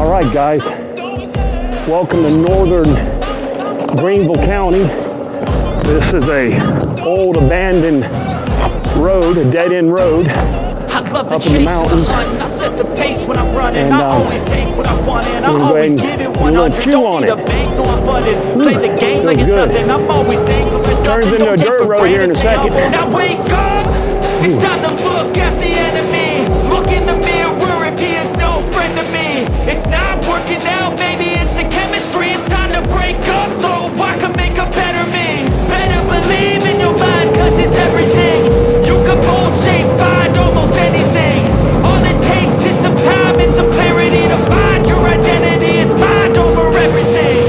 All right, guys. Welcome to northern Greenville County. This is a old abandoned road, a dead-end road up in the mountains. And I'm gonna go ahead and do a little chew on it. Feels good. Turns into a dirt road here in a second. Now wake up! It's time to look at the enemy. Look in the mirror if he is no friend to me. It's not working out, maybe it's the chemistry. It's time to break up so I can make a better me. Better believe in your mind, cause it's everything. You can mold, shape, find almost anything. All it takes is some time and some clarity to find your identity. It's mind over everything.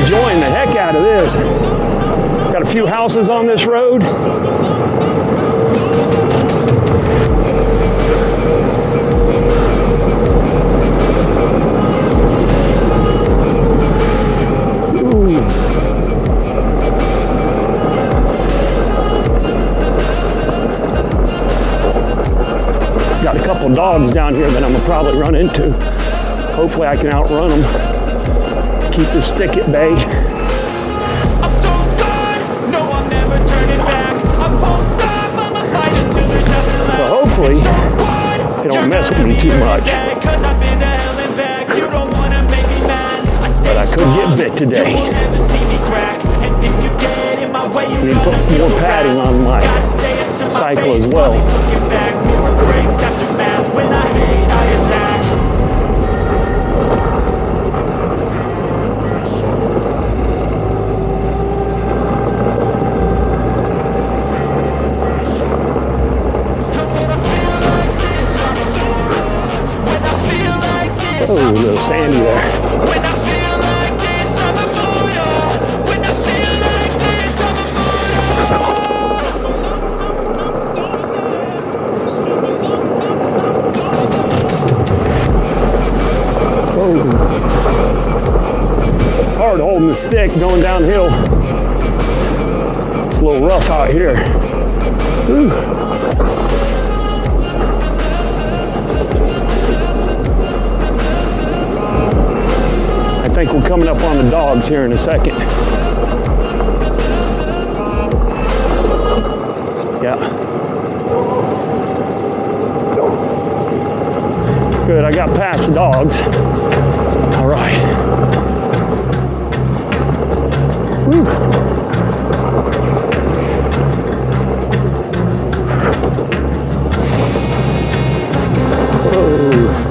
Enjoying the heck out of this. Got a few houses on this road. Ooh. Got a couple dogs down here that I'm gonna probably run into. Hopefully I can outrun them. Keep the stick at bay. I'm so good. No, I'm never turning back. I won't stop. I'ma fight until there's nothing left. So hopefully they don't mess with me too much. But I could get bit today. Need to put more padding on my cycle as well. Oh, a little sandy there. Oh. It's hard holding the stick going downhill. It's a little rough out here. Ooh. I think we're coming up on the dogs here in a second. Yeah. Good, I got past the dogs. All right. Whew. Whoa.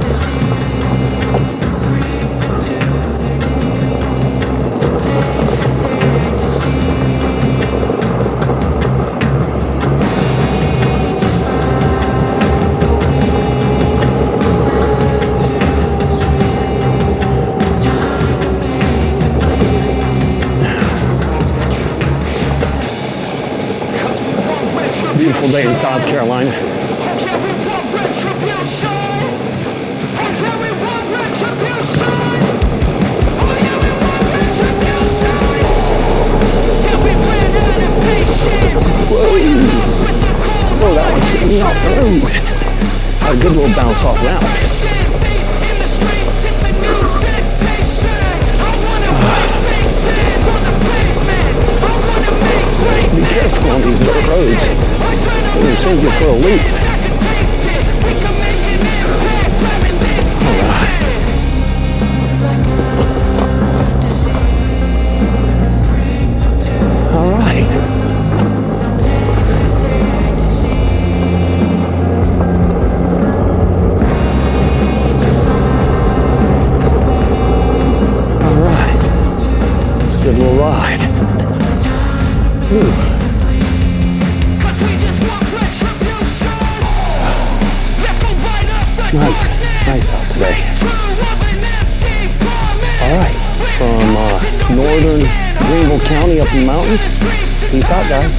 Beautiful day in South Carolina. Whoa, that one's sitting out through. Got a good little bounce off that one. Be careful on these dirt roads. They're going to send you for a loop. All right. All right. Good little ride. Ooh. Nice out today. All right, from northern Greenville County up in the mountains. Peace out, guys.